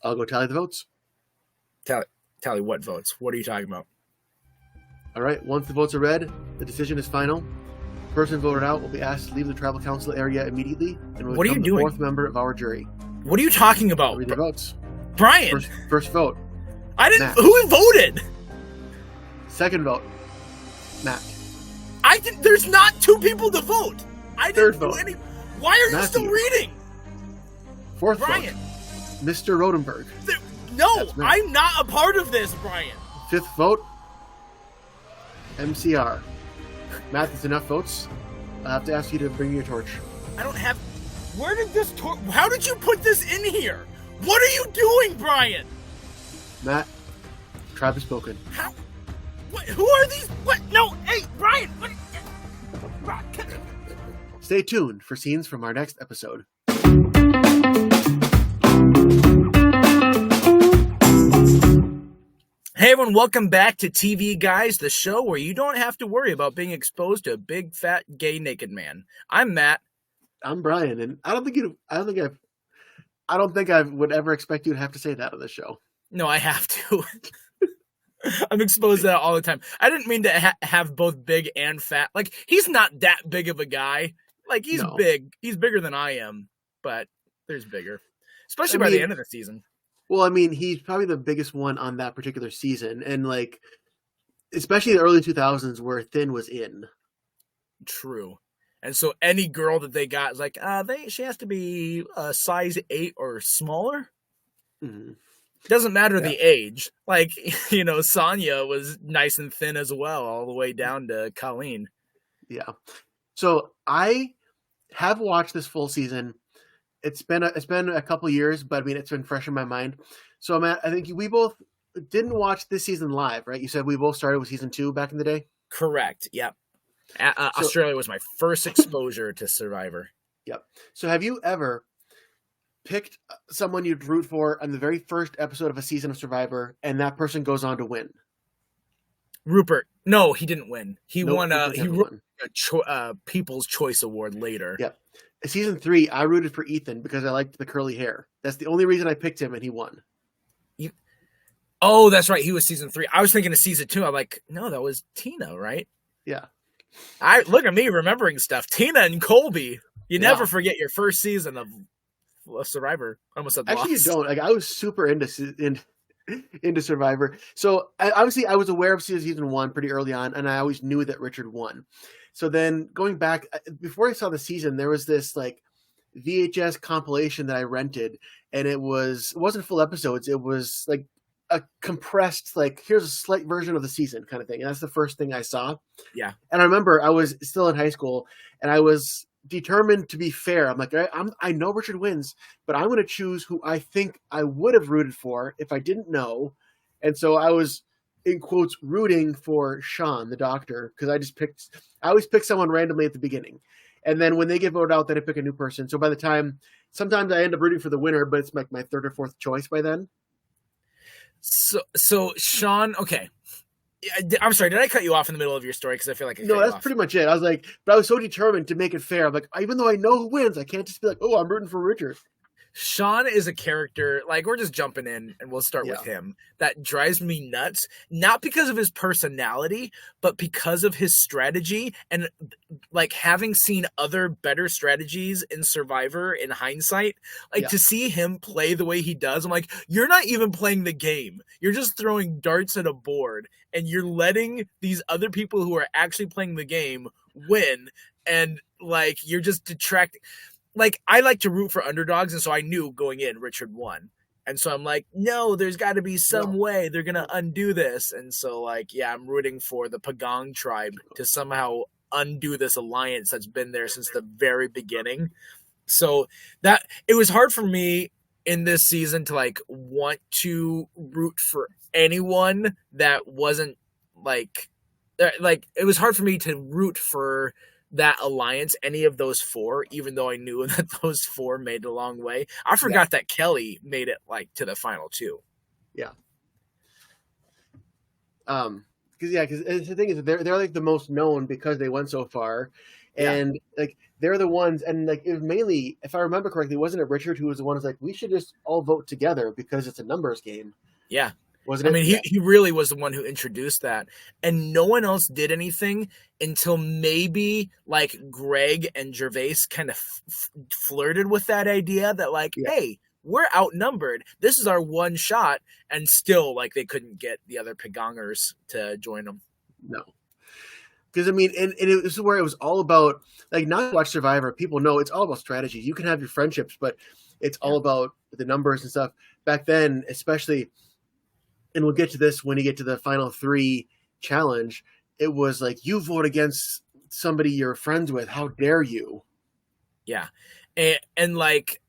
I'll go tally the votes. Tally what votes? What are you talking about? All right. Once the votes are read, the decision is final. The person voted out will be asked to leave the tribal council area immediately and will What are you become the doing? fourth member of our jury. What are you talking about? Read the votes. Brian! First vote. I didn't. Matt. Who voted? Second vote. Matt. I didn't. There's not two people to vote. I didn't Third do vote. any. Why are you still Matthew. reading? Fourth Brian. vote. Mr. Rodenberg. No, That's me. I'm not a part of this, Brian. Fifth vote. MCR. Matt, that's enough votes. I'll have to ask you to bring your torch. I don't have. Where did this? How did you put this in here? What are you doing, Brian? Matt, tribe has spoken. How? What? Who are these? What? No, hey, Brian. What? Stay tuned for scenes from our next episode. Hey everyone, welcome back to TV Guys, the show where you don't have to worry about being exposed to a big, fat, gay, naked man. I'm Matt. I'm Brian, and I don't think I would ever expect you to have to say that on this show. No, I have to. I'm exposed to that all the time. I didn't mean to have both big and fat. Like, he's not that big of a guy. Like, he's big. He's bigger than I am, but there's bigger. Especially by the end of the season. Well, I mean, he's probably the biggest one on that particular season, and like, especially the early 2000s where thin was in. True. And so any girl that they got is like, she has to be a size 8 or smaller. Mm-hmm. Doesn't matter the age. Like, Sonya was nice and thin as well, all the way down to Colleen. Yeah. So I have watched this full season. It's been a couple years, but I mean, it's been fresh in my mind. So Matt, I think we both didn't watch this season live, right? You said we both started with season 2 back in the day? Correct. Yep. Australia was my first exposure to Survivor. Yep. So have you ever picked someone you'd root for on the very first episode of a season of Survivor, and that person goes on to win? Rupert. No, he didn't win. He won. He won a People's Choice Award later. Yep. Season 3, I rooted for Ethan because I liked the curly hair. That's the only reason I picked him, and he won. Oh, that's right. He was season 3. I was thinking of season 2. I'm like, no, that was Tina, right? Yeah. I look at me remembering stuff. Tina and Colby. You never forget your first season of Survivor. I almost said Actually, Lost. you don't. Like, I was super into Survivor. So obviously, I was aware of season 1 pretty early on, and I always knew that Richard won. So then going back, before I saw the season, there was this like VHS compilation that I rented, and it wasn't full episodes. It was like a compressed, like, here's a slight version of the season kind of thing. And that's the first thing I saw. Yeah. And I remember I was still in high school, and I was determined to be fair. I'm like, I know Richard wins, but I'm going to choose who I think I would have rooted for if I didn't know. And so I was, in quotes, rooting for Sean, the doctor, because I always pick someone randomly at the beginning. And then when they get voted out, then I pick a new person. So by the time, sometimes I end up rooting for the winner, but it's like my third or fourth choice by then. So Sean, okay. I'm sorry, did I cut you off in the middle of your story? Because I feel like No, that's pretty much it. I was so determined to make it fair. I'm like, even though I know who wins, I can't just be like, oh, I'm rooting for Richard. Sean is a character, like, we're just jumping in and we'll start with him, that drives me nuts, not because of his personality, but because of his strategy. And like, having seen other better strategies in Survivor in hindsight, to see him play the way he does, I'm like, you're not even playing the game. You're just throwing darts at a board and you're letting these other people who are actually playing the game win. And like, you're just detracting. Like, I like to root for underdogs, and so I knew going in Richard won. And so I'm like, no, there's got to be some way they're going to undo this. And so, like, I'm rooting for the Pagong tribe to somehow undo this alliance that's been there since the very beginning. So that it was hard for me in this season to, like, want to root for anyone that wasn't, like, it was hard for me to root for that alliance, any of those 4, even though I knew that those 4 made a long way. I forgot that Kelly made it like to the final 2. Yeah. Because the thing is, they're like the most known because they went so far, Yeah. and like they're the ones, and like it was mainly, if I remember correctly, wasn't it Richard who was the one who's like, we should just all vote together because it's a numbers game, Yeah. wasn't I it? mean, Yeah, he really was the one who introduced that. And no one else did anything until maybe like Greg and Gervais kind of flirted with that idea that, like, yeah, hey, we're outnumbered. This is our one shot. And still, like, they couldn't get the other Pagongers to join them. no. Because I mean, and this is where it was all about, like, not to watch Survivor. People know it's all about strategy. You can have your friendships, but it's Yeah. all about the numbers and stuff. Back then, especially, and we'll get to this when you get to the final three challenge. It was like, you vote against somebody you're friends with. How dare you? Yeah. And like,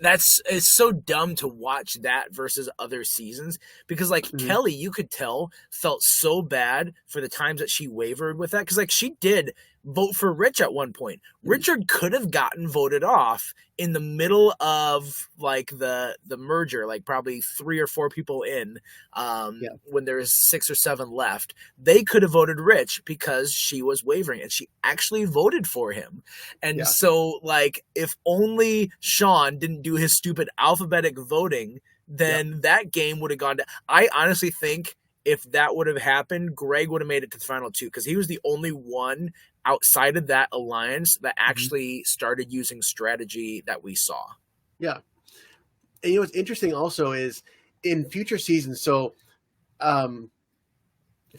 that's it's so dumb to watch that versus other seasons, because like Mm-hmm. Kelly, you could tell, felt so bad for the times that she wavered with that, because like she did vote for Rich at one point. Richard could have gotten voted off in the middle of like the merger, like probably 3 or 4 people in, Yeah, when there's 6 or 7 left. They could have voted Rich because she was wavering, and she actually voted for him. And yeah, so, like, if only Sean didn't do his stupid alphabetic voting, yeah, then that game would have gone to. I honestly think if that would have happened, Greg would have made it to the final 2, because he was the only one outside of that alliance that mm-hmm. actually started using strategy that we saw. Yeah. And you know what's interesting also is in future seasons. So, okay,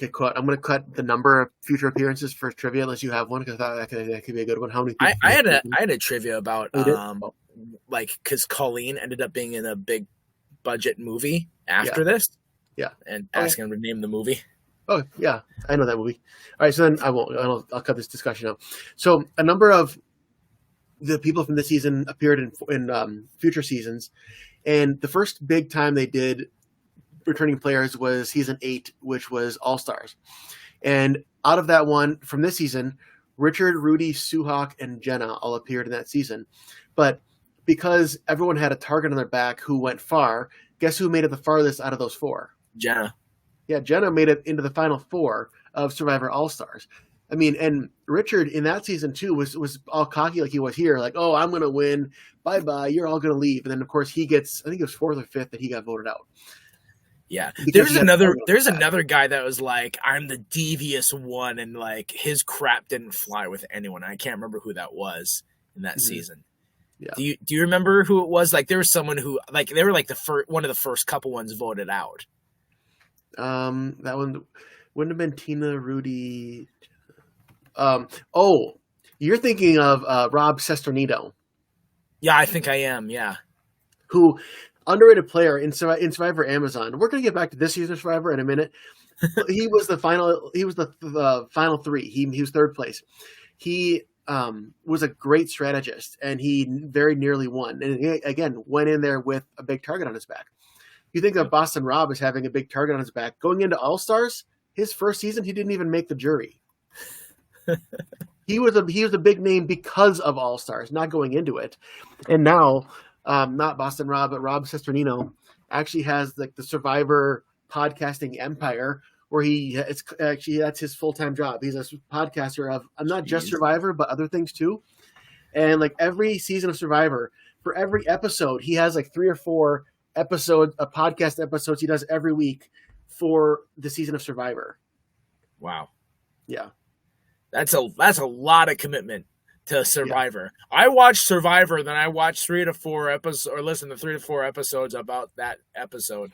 I'm going to cut the number of future appearances for trivia unless you have one, because that could be a good one. How many people? I had a trivia about Oh, you did? like, because Colleen ended up being in a big budget movie Yeah, after this, yeah. and Okay. asking him to name the movie. Oh, yeah, I know that movie. All right, so then I'll cut this discussion out. So a number of the people from this season appeared in future seasons, and the first big time they did returning players was season 8, which was All Stars. And out of that one from this season, Richard, Rudy, Suhawk, and Jenna all appeared in that season. But because everyone had a target on their back who went far, guess who made it the farthest out of those 4? Jenna. Yeah, Jenna made it into the final 4 of Survivor All Stars. I mean, and Richard in that season too was all cocky like he was here, like, oh, I'm gonna win. Bye bye, you're all gonna leave. And then of course he gets, I think it was 4th or 5th that he got voted out. Yeah, Because there's another guy that was like, I'm the devious one, and like his crap didn't fly with anyone. I can't remember who that was in that season. Yeah. Do you remember who it was? Like there was someone who, like, they were like one of the first couple ones voted out. That one wouldn't have been Tina, Rudy. Oh, you're thinking of Rob Sesternito. Yeah, I think I am. Yeah. Who, underrated player in Survivor Amazon. We're gonna get back to this season of Survivor in a minute. He was the final. He was the final 3. He was 3rd place. He was a great strategist, and he very nearly won. And he, again, went in there with a big target on his back. You think of Boston Rob as having a big target on his back. Going into All Stars, his first season, he didn't even make the jury. He was a big name because of All Stars, not going into it. And now, not Boston Rob, but Rob Sesternino actually has like the Survivor podcasting empire, where it's actually, that's his full-time job. He's a podcaster of not just Survivor, but other things too. And like every season of Survivor, for every episode, he has like 3 or 4 podcast episodes he does every week for the season of Survivor. Wow. Yeah. That's a lot of commitment to Survivor. Yeah. I watch Survivor, then I watch 3 to 4 episodes, or listen to 3 to 4 episodes about that episode.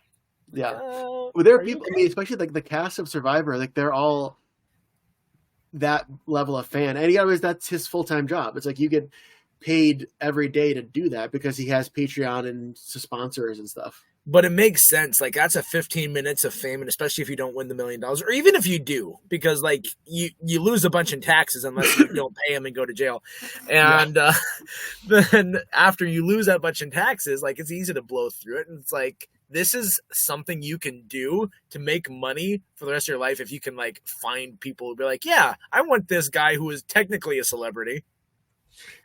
Yeah. Well, there are people, I mean, especially like the cast of Survivor, like they're all that level of fan. And that's his full-time job. It's like you get paid every day to do that because he has Patreon and sponsors and stuff. But it makes sense. Like that's a 15 minutes of fame, and especially if you don't win the $1 million, or even if you do, because like you lose a bunch in taxes unless you don't pay him and go to jail. And then after you lose that bunch in taxes, like it's easy to blow through it. And it's like, this is something you can do to make money for the rest of your life if you can like find people who be like, yeah, I want this guy who is technically a celebrity.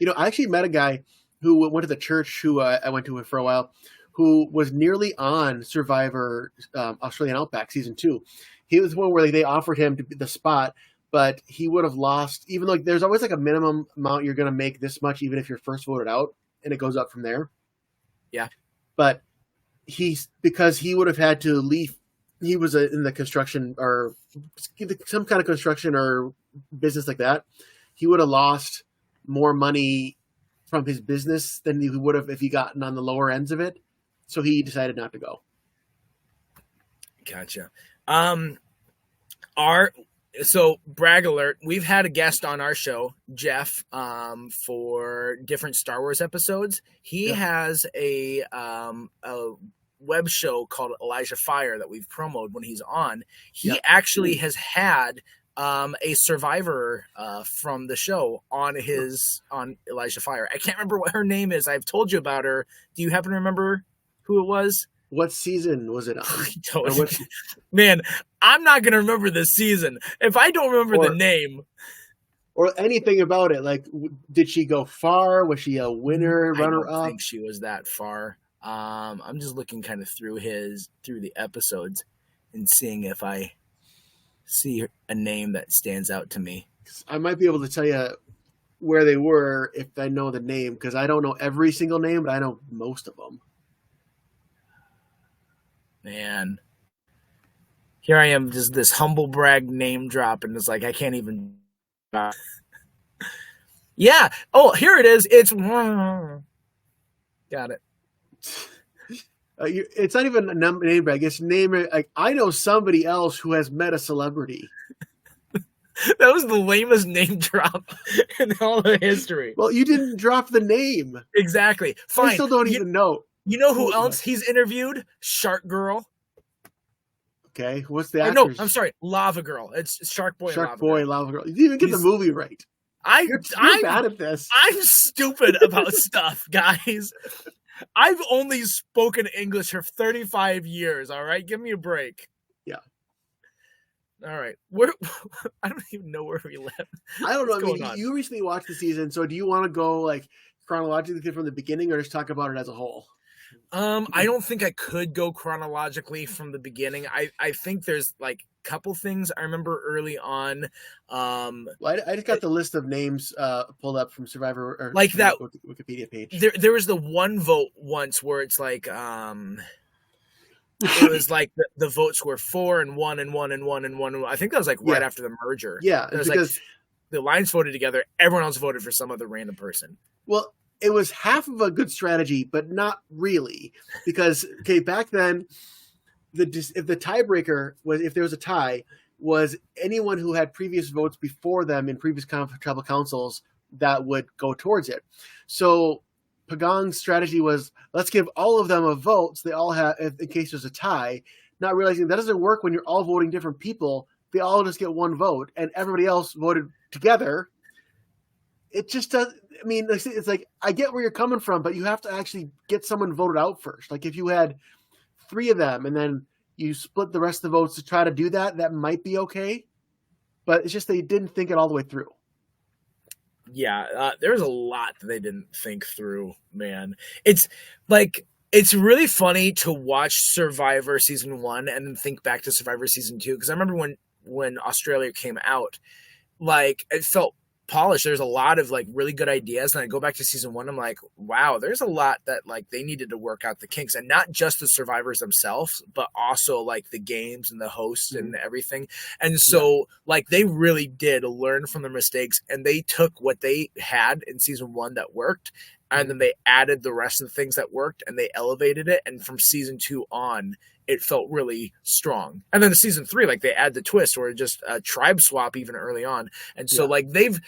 You know, I actually met a guy who went to the church who I went to for a while, who was nearly on Survivor Australian Outback season 2. He was one where they offered him the spot, but he would have lost. Even though there's always like a minimum amount you're going to make this much, even if you're first voted out, and it goes up from there. Yeah, but because he would have had to leave. He was in the construction or some kind of construction or business like that. He would have lost more money from his business than he would have if he gotten on the lower ends of it. So he decided not to go. Gotcha. So brag alert, we've had a guest on our show, Jeff, for different Star Wars episodes. He has a web show called Elijah Fire that we've promoted when he's on. He actually has had a survivor from the show on Elijah Fire. I can't remember what her name is. I've told you about her. Do you happen to remember who it was? What season was it on? Man, I'm not going to remember the season. If I don't remember the name. Or anything about it. Like, did she go far? Was she a winner, runner-up? I don't think she was that far. I'm just looking kind of through the episodes and seeing if I see a name that stands out to me. I might be able to tell you where they were if I know the name, because I don't know every single name, but I know most of them. Man, here I am, just this humble brag name drop, and it's like I can't even. Yeah. Oh, here it is. It's got it. It's not even a name brag. It's name. Like, I know somebody else who has met a celebrity. That was the lamest name drop in all the history. Well, you didn't drop the name. Exactly. Fine. I still don't even know. You know who else he's interviewed? Shark Girl. Okay, what's the actor? No, I'm sorry, Lava Girl. It's Shark Boy. Shark Boy, Lava Girl. You didn't even get the movie right. You're bad at this. I'm stupid about stuff, guys. I've only spoken English for 35 years. All right, give me a break. Yeah. All right, I don't even know where we left. I don't know. I mean, you recently watched the season, so do you want to go like chronologically from the beginning, or just talk about it as a whole? I don't think I could go chronologically from the beginning. I think there's like a couple things I remember early on. Well, I just got the list of names pulled up from Survivor, or like that Wikipedia page. There was the one vote once where it's like it was like the votes were 4 and 1 and 1 and 1 and 1. I think that was like right after the merger. Yeah, it was because like the Lions voted together. Everyone else voted for some other random person. Well, it was half of a good strategy, but not really, because back then, if the tiebreaker was, if there was a tie, was anyone who had previous votes before them in previous tribal councils that would go towards it. So Pagong's strategy was, let's give all of them a vote, so they all have, in case there's a tie, not realizing that doesn't work when you're all voting different people. They all just get one vote, and everybody else voted together. It just does. I mean, it's like, I get where you're coming from, but you have to actually get someone voted out first. Like, if you had 3 of them and then you split the rest of the votes to try to do that, that might be okay. But it's just they didn't think it all the way through. Yeah, there's a lot that they didn't think through, man. It's like, it's really funny to watch Survivor Season 1 and then think back to Survivor Season 2, because I remember when Australia came out, like, it felt polished. There's a lot of like really good ideas, and I go back to Season 1, I'm like, wow, there's a lot that like they needed to work out the kinks, and not just the survivors themselves, but also like the games and the hosts and everything. And so like they really did learn from their mistakes, and they took what they had in Season 1 that worked, and then they added the rest of the things that worked, and they elevated it. And from Season 2 on, it felt really strong. And then the Season 3, like they add the twist or just a tribe swap even early on. And so like they've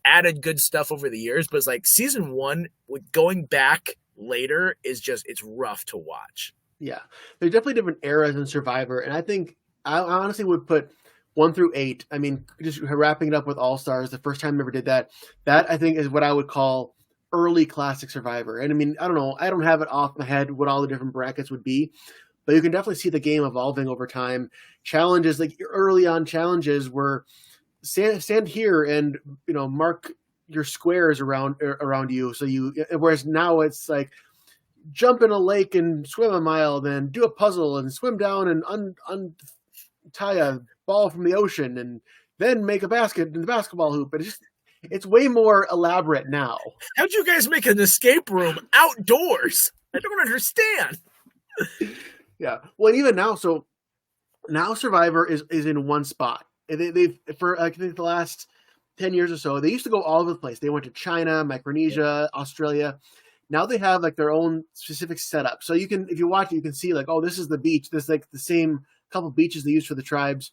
added good stuff over the years, but it's like Season 1 with going back later is just, it's rough to watch. Yeah. There's definitely different eras in Survivor. And I think I honestly would put 1 through 8. I mean, just wrapping it up with All Stars, the first time I ever did that I think is what I would call early classic Survivor. And I mean, I don't know, I don't have it off my head what all the different brackets would be, but you can definitely see the game evolving over time. Challenges, like early on challenges, were stand here and, you know, mark your squares around you. So whereas now it's like jump in a lake and swim a mile, then do a puzzle and swim down and untie a ball from the ocean. And then make a basket in the basketball hoop. But it's way more elaborate now. How'd you guys make an escape room outdoors? I don't understand. Yeah. Well, even now, so now Survivor is in one spot. They've for I think the last 10 years or so, they used to go all over the place. They went to China, Micronesia, Australia. Now they have like their own specific setup. So you can, if you watch it, you can see like, oh, this is the beach. This is like the same couple beaches they use for the tribes,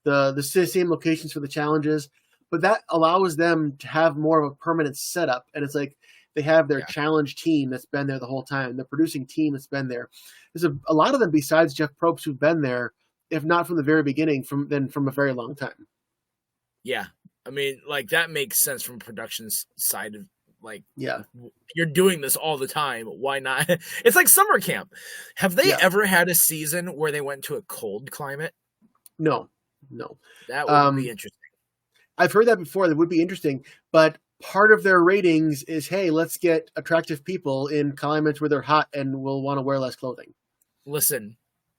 the same locations for the challenges. But that allows them to have more of a permanent setup. And it's like they have their challenge team that's been there the whole time, the producing team that's been there. There's a lot of them besides Jeff Probst who've been there, if not from the very beginning, from a very long time. Yeah. I mean, like that makes sense from a production side of like, yeah, you're doing this all the time. Why not? It's like summer camp. Have they ever had a season where they went to a cold climate? No. That would be interesting. I've heard that before. That would be interesting. But part of their ratings is, hey, let's get attractive people in climates where they're hot and will want to wear less clothing. Listen,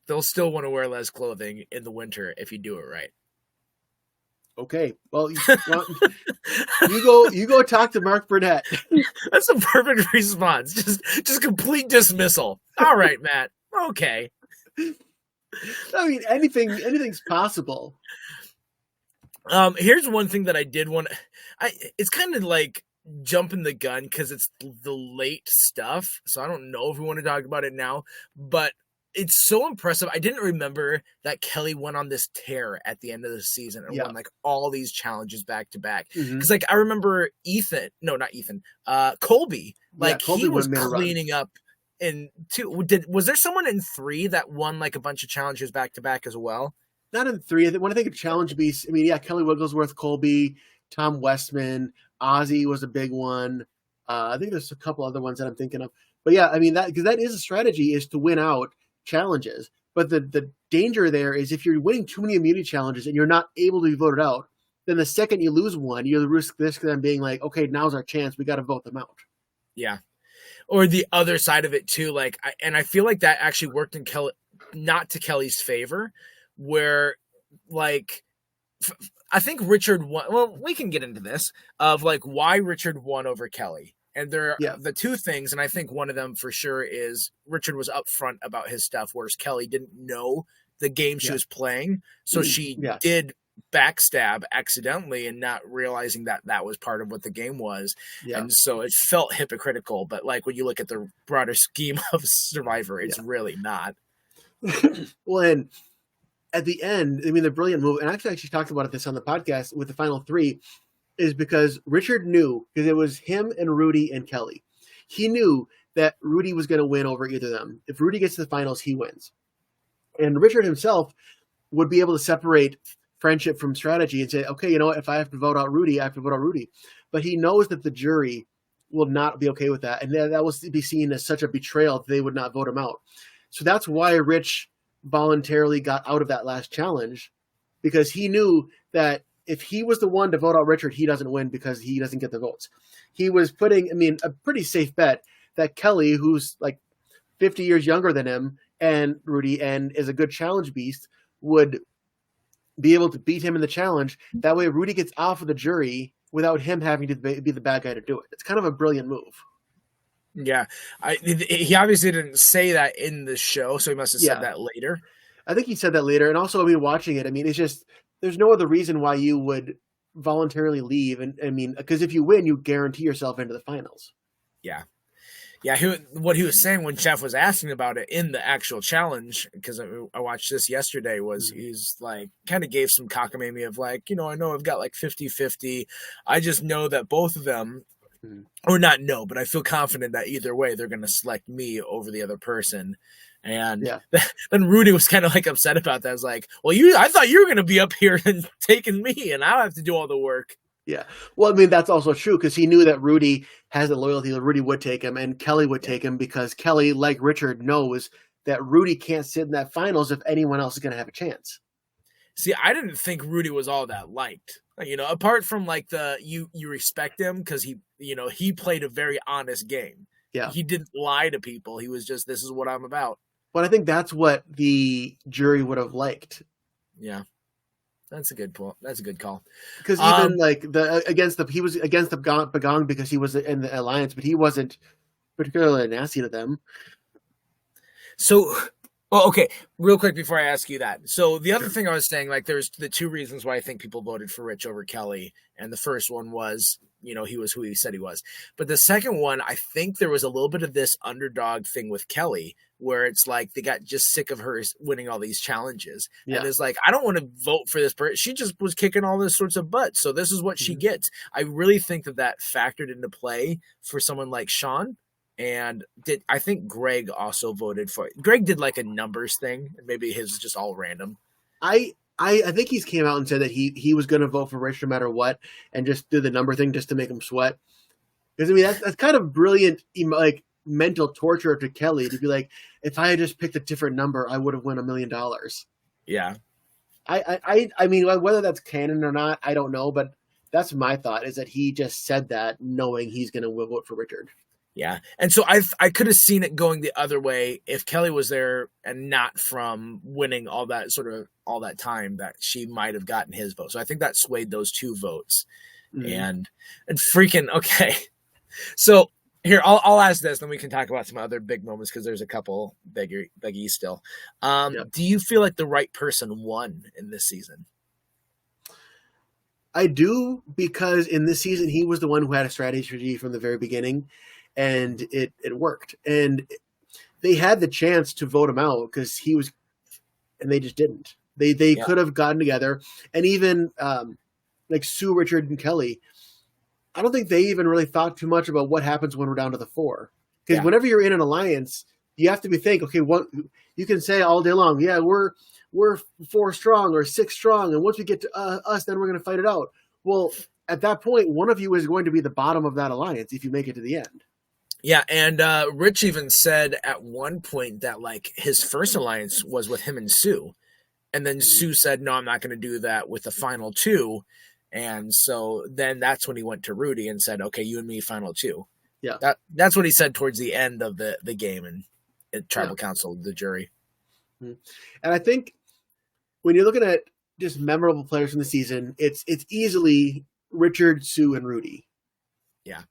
they'll still want to wear less clothing in the winter if you do it right. Okay, well, you go talk to Mark Burnett. That's a perfect response. Just complete dismissal. All right, Matt. Okay. I mean, anything's possible. Here's one thing that I did want. It's kind of like jumping the gun because it's the late stuff, so I don't know if we want to talk about it now. But it's so impressive. I didn't remember that Kelly went on this tear at the end of the season and won like all these challenges back to back. Because like I remember Colby, like Colby he was cleaning up in 2. Was there someone in 3 that won like a bunch of challenges back to back as well? Not in 3. When I think of challenge beasts, I mean, yeah, Kelly Wigglesworth, Colby, Tom Westman, Ozzy was a big one. I think there's a couple other ones that I'm thinking of. But yeah, I mean that because that is a strategy is to win out challenges. But the danger there is if you're winning too many immunity challenges and you're not able to be voted out, then the second you lose one, you're the risk of them being like, okay, now's our chance. We got to vote them out. Yeah. Or the other side of it too. Like, I feel like that actually worked in not to Kelly's favor, where like, I think Richard won. Well, we can get into this of like why Richard won over Kelly. And there are the 2 things, and I think one of them for sure is Richard was upfront about his stuff, whereas Kelly didn't know the game she was playing. So she did backstab accidentally and not realizing that was part of what the game was. Yeah. And so it felt hypocritical. But like when you look at the broader scheme of Survivor, it's really not. Well, and at the end, I mean, the brilliant move, and I actually talked about this on the podcast with the final 3, is because Richard knew, because it was him and Rudy and Kelly. He knew that Rudy was going to win over either of them. If Rudy gets to the finals, he wins. And Richard himself would be able to separate friendship from strategy and say, okay, you know what, if I have to vote out Rudy, I have to vote out Rudy. But he knows that the jury will not be okay with that. And that will be seen as such a betrayal that they would not vote him out. So that's why Rich voluntarily got out of that last challenge, because he knew that if he was the one to vote out Richard, he doesn't win because he doesn't get the votes. He was putting, I mean, a pretty safe bet that Kelly, who's like 50 years younger than him and Rudy and is a good challenge beast, would be able to beat him in the challenge. That way Rudy gets off of the jury without him having to be the bad guy to do it. It's kind of a brilliant move. Yeah. He obviously didn't say that in the show, so he must have said that later. I think he said that later. And also, I mean, watching it, I mean, it's just, there's no other reason why you would voluntarily leave. And I mean, because if you win, you guarantee yourself into the finals. Yeah. Yeah. What he was saying when Jeff was asking about it in the actual challenge, because I watched this yesterday, was he's like, kind of gave some cockamamie of like, you know, I know I've got like 50-50. I just know that both of them, or not know, but I feel confident that either way, they're going to select me over the other person. And then Rudy was kind of like upset about that. I was like, well, I thought you were going to be up here and taking me and I'll have to do all the work. Yeah. Well, I mean, that's also true because he knew that Rudy has a loyalty that Rudy would take him and Kelly would take him because Kelly, like Richard, knows that Rudy can't sit in that finals if anyone else is going to have a chance. See, I didn't think Rudy was all that liked. You know, apart from like you respect him because he played a very honest game. Yeah. He didn't lie to people. He was just, this is what I'm about. But I think that's what the jury would have liked. Yeah. That's a good point. That's a good call. Because even Um, like he was against the Bagong because he was in the alliance, but he wasn't particularly nasty to them. so, well, okay, real quick before I ask you that. So the other Sure. thing I was saying, like, there's the two reasons why I think people voted for Rich over Kelly, and the first one was, he was who he said he was. But the second one, I think there was a little bit of this underdog thing with Kelly, where it's like they got just sick of her winning all these challenges, and Yeah. it's like, I don't want to vote for this person. She just was kicking all this sorts of butt, so this is what she Mhm. gets. I really think that factored into play for someone like Sean. And I think Greg also voted for it. Greg did like a numbers thing, and maybe his was just all random. I think he's came out and said that he was going to vote for Rich no matter what, and just do the number thing just to make him sweat. Because I mean that's kind of brilliant, like mental torture to Kelly to be like, if I had just picked a different number, I would have won $1,000,000. Yeah. I mean whether that's canon or not, I don't know, but that's my thought is that he just said that knowing he's going to vote for Richard. Yeah. And so I could have seen it going the other way if Kelly was there and not from winning all that time that she might have gotten his vote. So I think that swayed those two votes. Mm-hmm. And freaking okay. So here I'll ask this, then we can talk about some other big moments because there's a couple biggies still. Yep. Do you feel like the right person won in this season? I do, because in this season he was the one who had a strategy from the very beginning, and it worked. And they had the chance to vote him out because he was, and they just didn't. They Yeah. could have gotten together, and even like Sue, Richard, and Kelly. I don't think they even really thought too much about what happens when we're down to the four. Because Yeah. whenever you're in an alliance, you have to be think, okay, what you can say all day long, yeah, we're 4 strong or 6 strong, and once we get to us, then we're going to fight it out. Well, at that point, one of you is going to be the bottom of that alliance if you make it to the end. Yeah, and Rich even said at one point that like his first alliance was with him and Sue, and then Sue said, "No, I'm not going to do that with the final two." And so then that's when he went to Rudy and said, "Okay, you and me, final two." Yeah, that's what he said towards the end of the game and tribal council, the jury. and I think when you're looking at just memorable players from the season, it's easily Richard, Sue, and Rudy. Yeah.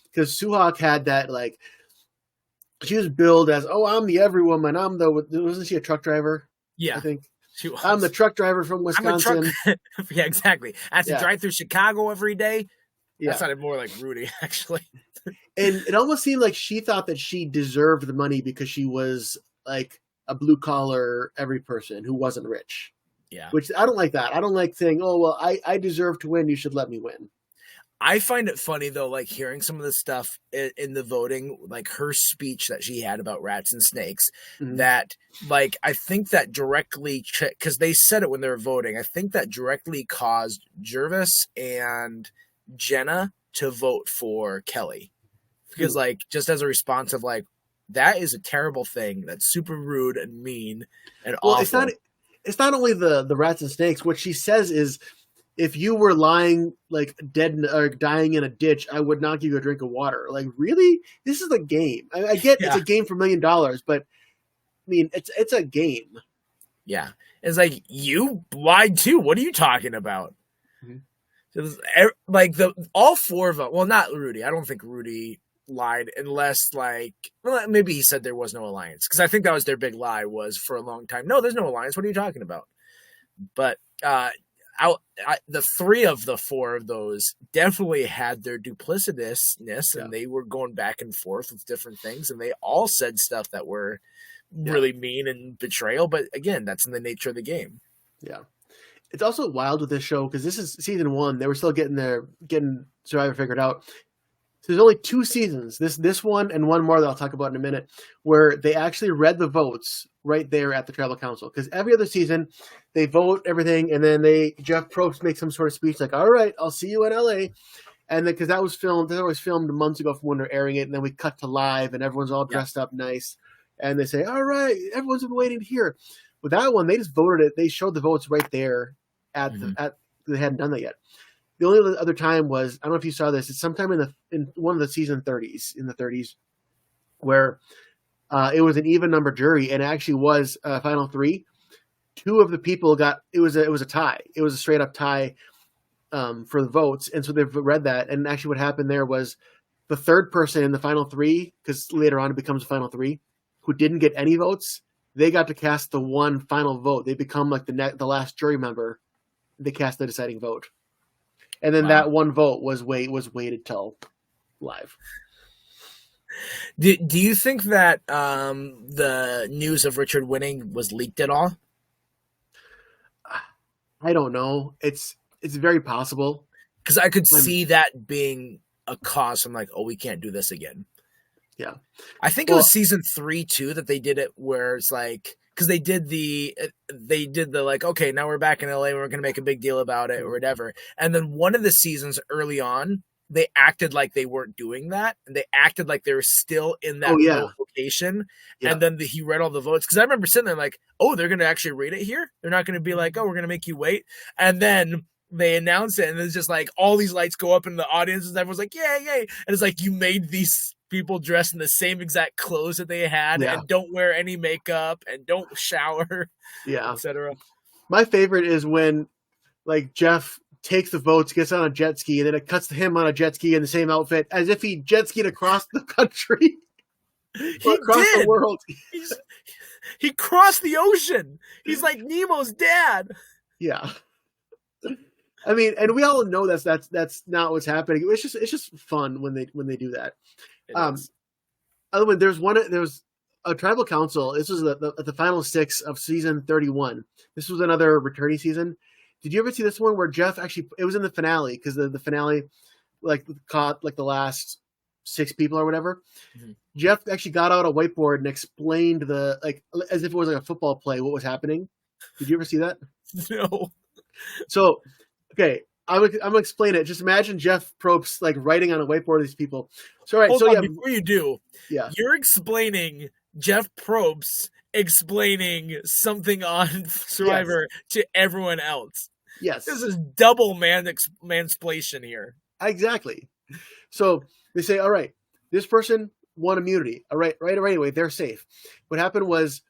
Because Suhawk had that, like, she was billed as, oh, I'm the every woman. Wasn't she a truck driver? Yeah. I think. She was. I'm the truck driver from Wisconsin. Yeah, exactly. I have to drive through Chicago every day. Yeah. That sounded more like Rudy, actually. And it almost seemed like she thought that she deserved the money because she was like a blue collar every person who wasn't rich. Yeah. Which I don't like that. I don't like saying, oh, well, I deserve to win. You should let me win. I find it funny, though, like hearing some of the stuff in the voting, like her speech that she had about rats and snakes, that, like, I think that directly, because they said it when they were voting, I think that directly caused Jervis and Jenna to vote for Kelly. Because, like, just as a response of, like, that is a terrible thing. That's super rude and mean and awful. It's not only the rats and snakes. What she says is, if you were lying like dead or dying in a ditch, I would not give you a drink of water. Like, really? This is a game. I get it's a game for $1 million, but I mean, it's a game. Yeah. It's like, you lied too. What are you talking about? Like all four of them. Well, not Rudy. I don't think Rudy lied unless maybe he said there was no alliance, because I think that was their big lie, was for a long time, no, there's no alliance. What are you talking about? But the 3 of the 4 of those definitely had their duplicitousness, and they were going back and forth with different things, and they all said stuff that were really mean and betrayal. But again, that's in the nature of the game. Yeah. It's also wild with this show because this is season 1. They were still getting Survivor figured out. So there's only 2 seasons, this one and one more that I'll talk about in a minute, where they actually read the votes right there at the Tribal Council. Because every other season, they vote everything, and then Jeff Probst makes some sort of speech like, all right, I'll see you in LA. And then, because that was filmed months ago from when they're airing it, and then we cut to live, and everyone's all dressed up nice. And they say, all right, everyone's been waiting to hear. With that one, they just voted it. They showed the votes right there they hadn't done that yet. The only other time was, I don't know if you saw this, it's sometime in one of the season 30s, in the 30s, where it was an even number jury, and it actually was final 3. two of the people got it was a tie. It was a straight up tie for the votes, and so they've read that. And actually, what happened there was the third person in the final three, because later on it becomes the final three, who didn't get any votes. They got to cast the one final vote. They become like the last jury member. They cast the deciding vote, and then that one vote was waited till live. Do you think that the news of Richard winning was leaked at all? I don't know. It's very possible. Because I could see that being a cause. I'm like, oh, we can't do this again. Yeah. I think it was season 3 too that they did it, where it's like, because they did the like, okay, now we're back in LA, we're gonna make a big deal about it or whatever. And then one of the seasons early on, they acted like they weren't doing that, and they acted like they were still in that location. Yeah. And then he read all the votes, because I remember sitting there like, oh, they're gonna actually read it here. They're not gonna be like, oh, we're gonna make you wait. And then they announce it, and it's just like all these lights go up in the audience, and everyone's like, yay, yay. And it's like, you made these people dressed in the same exact clothes that they had, and don't wear any makeup and don't shower, etc. My favorite is when like Jeff takes the votes, gets on a jet ski, and then it cuts to him on a jet ski in the same outfit as if he jet skied across the country. Across the world. He crossed the ocean. He's like Nemo's dad. Yeah. I mean, and we all know that's not what's happening. It's just fun when they do that. Other one, there was a tribal council. This was the final 6 of season 31. This was another returnee season. Did you ever see this one where Jeff actually? It was in the finale, because the finale like caught like the last 6 people or whatever. Mm-hmm. Jeff actually got out a whiteboard and explained as if it was like a football play what was happening. Did you ever see that? No. So, okay, I'm gonna explain it. Just imagine Jeff Probst like writing on a whiteboard of these people. So, all right, Hold on, before you do, you're explaining Jeff Probst explaining something on Survivor to everyone else. Yes, this is double mansplaining here. Exactly. So they say, all right, this person won immunity. All right, anyway, they're safe. What happened was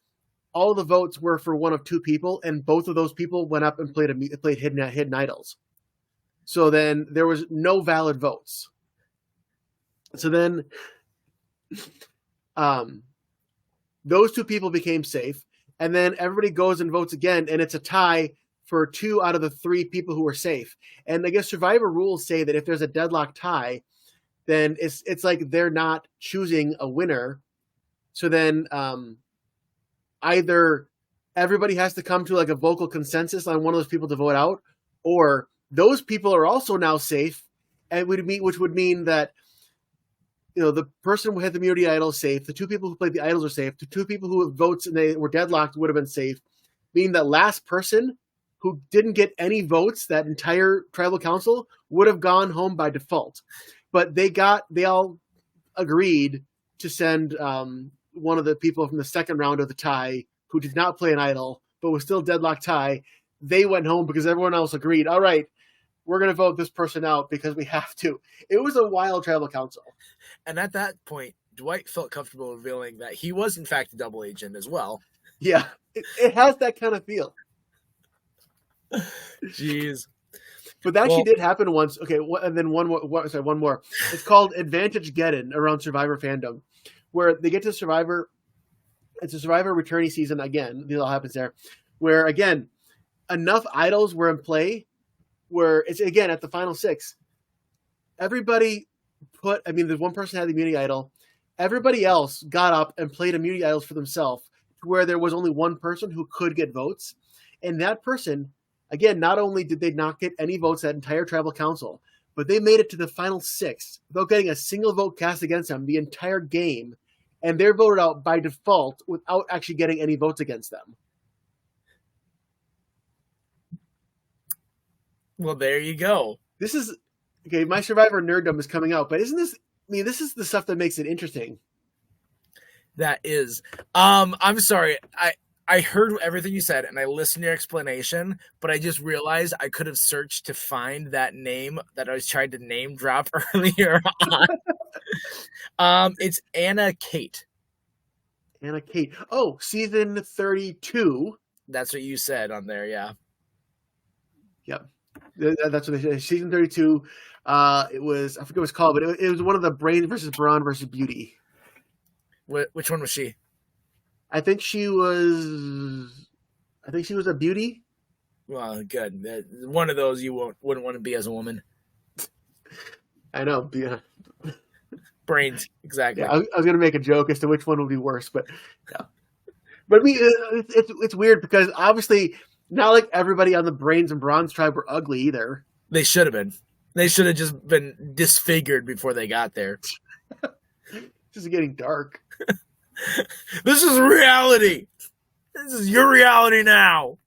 all the votes were for one of 2 people, and both of those people went up and played hidden idols. So then there was no valid votes. So then those 2 people became safe, and then everybody goes and votes again, and it's a tie for 2 out of the 3 people who were safe. And I guess Survivor rules say that if there's a deadlock tie, then it's like they're not choosing a winner. So then either everybody has to come to like a vocal consensus on one of those people to vote out, or those people are also now safe, and which would mean that the person who had the immunity idol is safe, the 2 people who played the idols are safe, the 2 people who votes and they were deadlocked would have been safe, meaning that last person who didn't get any votes, that entire tribal council, would have gone home by default. But they all agreed to send one of the people from the second round of the tie who did not play an idol but was still deadlock tie. They went home because everyone else agreed. All right, we're going to vote this person out because we have to. It was a wild tribal council. And at that point, Dwight felt comfortable revealing that he was in fact a double agent as well. Yeah, it has that kind of feel. Jeez. But that actually did happen once. Okay, and then one more. It's called Advantage Geddon around Survivor fandom, where they get to Survivor. It's a Survivor returnee season again. This all happens there, where again enough idols were in play, where it's again at the final 6. Everybody there's one person had the immunity idol. Everybody else got up and played immunity idols for themselves, to where there was only one person who could get votes, and that person. Again, not only did they not get any votes, that entire tribal council, but they made it to the final 6 without getting a single vote cast against them the entire game, and they're voted out by default without actually getting any votes against them. Well, there you go. This is okay. My Survivor nerddom is coming out, but isn't this? I mean, this is the stuff that makes it interesting. That is. I'm sorry. I heard everything you said, and I listened to your explanation, but I just realized I could have searched to find that name that I was trying to name drop earlier on. It's Anna Kate. Anna Kate. Oh, season 32. That's what you said on there, yeah. Yep. That's what they said. Season 32. It was, I forget what it's called, but it was one of the Brain versus Brawn versus Beauty. Which one was she? I think she was a beauty. Well, good. One of those you wouldn't want to be as a woman. I know. Yeah. Brains, exactly. Yeah, I was going to make a joke as to which one would be worse, but yeah. But I mean, it's weird because obviously not like everybody on the Brains and Bronze tribe were ugly either. They should have been. They should have just been disfigured before they got there. This is getting dark. This is reality. This is your reality now.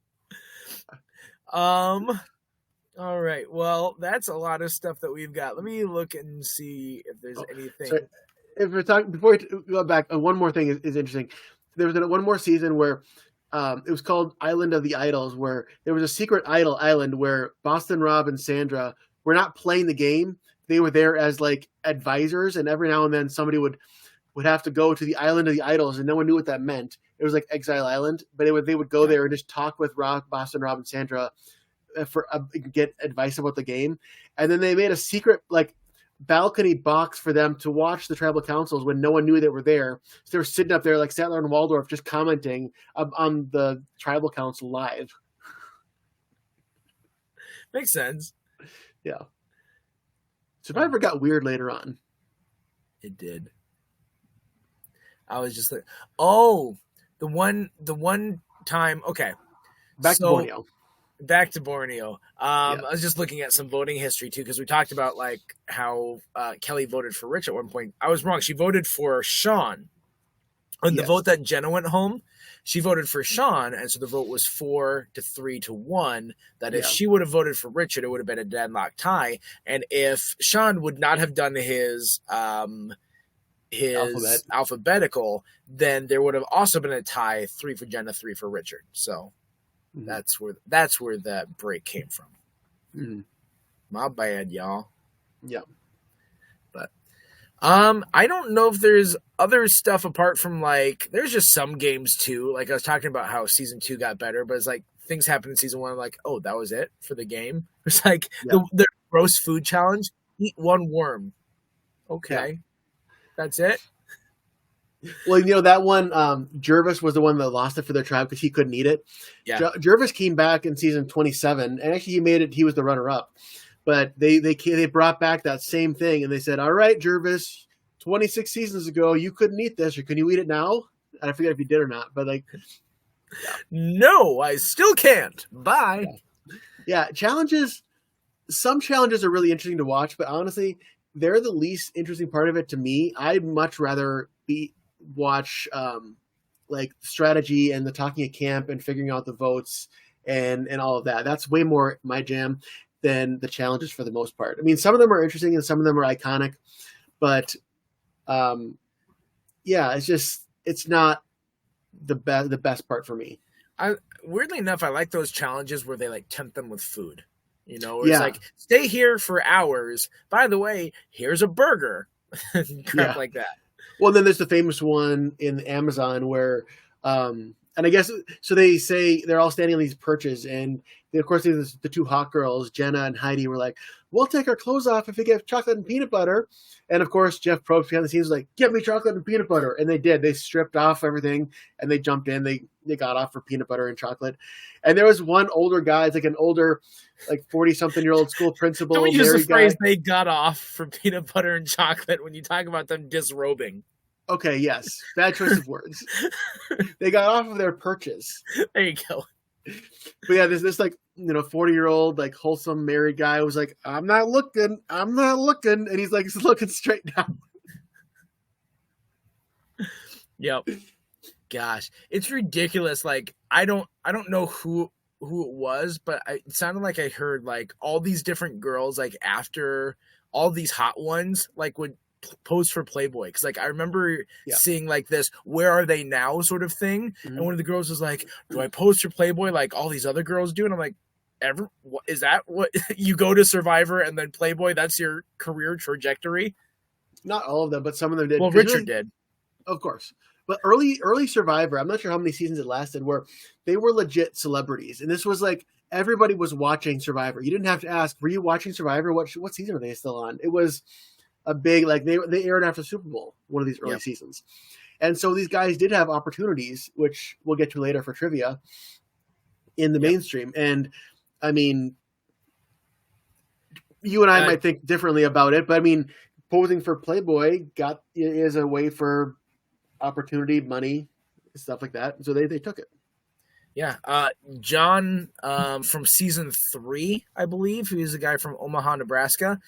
All right. Well, that's a lot of stuff that we've got. Let me look and see if there's anything. Sorry. If we're talking before we go back, one more thing is interesting. There was one more season where it was called Island of the Idols, where there was a secret idol island where Boston Rob and Sandra were not playing the game. They were there as like advisors, and every now and then somebody would have to go to the Island of the Idols, and no one knew what that meant. It was like Exile Island, but they would go there and just talk with Boston Rob and Sandra for get advice about the game. And then they made a secret like balcony box for them to watch the tribal councils when no one knew they were there. So they were sitting up there like Statler and Waldorf just commenting on the tribal council live. Makes sense. Yeah. Survivor got weird later on. It did. I was just like, oh, the one time. Okay, back to Borneo. Back to Borneo. I was just looking at some voting history too, because we talked about like how Kelly voted for Rich at one point. I was wrong. She voted for Sean. On the vote that Jenna went home, she voted for Sean, and so the vote was 4-3-1. That if she would have voted for Richard, it would have been a deadlock tie. And if Sean would not have done his alphabetical, then there would have also been a tie, 3 for Jenna, 3 for Richard. So that's where that break came from. Mm-hmm. My bad, y'all. Yeah. But I don't know if there's other stuff apart from like there's just some games too. Like I was talking about how season 2 got better, but it's like things happened in season 1. I'm like, oh, that was it for the game. It's like the gross food challenge. Eat 1 worm. Okay. Yeah. That's it. Well, you know, that one, Jervis was the one that lost it for their tribe because he couldn't eat it. Yeah. Jervis came back in season 27, and actually he made it. He was the runner-up. But they brought back that same thing, and they said, all right, Jervis, 26 seasons ago, you couldn't eat this, or can you eat it now? I forget if you did or not, but like. Yeah. No, I still can't. Bye. Yeah, challenges. Some challenges are really interesting to watch, but honestly, they're the least interesting part of it to me. I'd much rather watch like strategy and the talking at camp and figuring out the votes and all of that. That's way more my jam than the challenges for the most part. I mean, some of them are interesting and some of them are iconic, but it's not the best part for me. Weirdly enough, I like those challenges where they like tempt them with food. You know, it's like, stay here for hours. By the way, here's a burger. Crap like that. Well, then there's the famous one in Amazon where, and I guess, so they say they're all standing on these perches, and of course the 2 hot girls, Jenna and Heidi, were like, we'll take our clothes off if we get chocolate and peanut butter. And of course, Jeff Probst behind the scenes was like, give me chocolate and peanut butter. And they did. They stripped off everything, and they jumped in. They got off for peanut butter and chocolate. And there was one older guy, it's like an older, like 40-something-year-old school principal. Don't use the phrase they got off for peanut butter and chocolate when you talk about them disrobing. Okay, yes. Bad choice of words. They got off of their perches. There you go. But yeah, this like, 40-year-old, like wholesome married guy was like, I'm not looking. And he's like, he's looking straight down. Yep. Gosh, it's ridiculous. Like, I don't know who it was, but it sounded like I heard like all these different girls, like after all these hot ones, like would pose for Playboy, because like I remember seeing like this "where are they now" sort of thing, and one of the girls was like, do I pose for Playboy like all these other girls do? And I'm like, is that what you go to Survivor and then Playboy, that's your career trajectory? Not all of them, but some of them did. Well, Richard did, of course. But early Survivor, I'm not sure how many seasons it lasted, where they were legit celebrities, and this was like everybody was watching Survivor. You didn't have to ask, "Were you watching Survivor? What season are they still on?" It was a big like they aired after Super Bowl, one of these early Yep. seasons, and so these guys did have opportunities, which we'll get to later for trivia, in the Yep. mainstream. And I mean, you and I might think differently about it, but I mean, posing for Playboy is a way for opportunity, money, stuff like that. So they took it. Yeah. John from season 3, I believe, who's the guy from Omaha, Nebraska.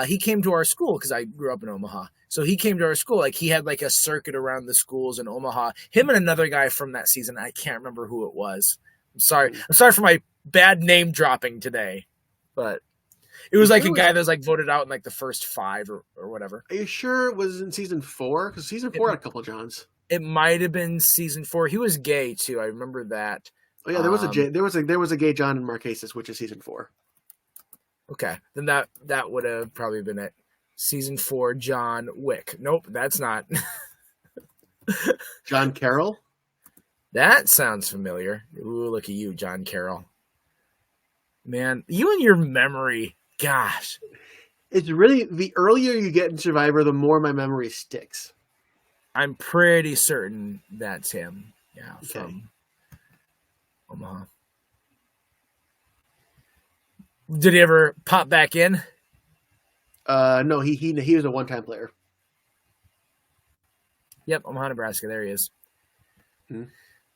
He came to our school because I grew up in Omaha. So he came to our school. Like he had like a circuit around the schools in Omaha. Him and another guy from that season. I can't remember who it was. I'm sorry. I'm sorry for my bad name dropping today. But it was like a guy that was like voted out in like the first 5 or whatever. Are you sure it was in season 4? Because season 4 had a couple of Johns. It might have been season 4. He was gay too. I remember that. Oh yeah, there was a gay John in Marquesas, which is season 4. Okay, then that would have probably been it. Season 4, John Wick. Nope, that's not. John Carroll. That sounds familiar. Ooh, look at you, John Carroll. Man, you and your memory. Gosh. It's really, the earlier you get in Survivor, the more my memory sticks. I'm pretty certain that's him. Yeah, okay. From Omaha. Did he ever pop back in? No, he was a one-time player. Yep, Omaha, Nebraska. There he is. Hmm.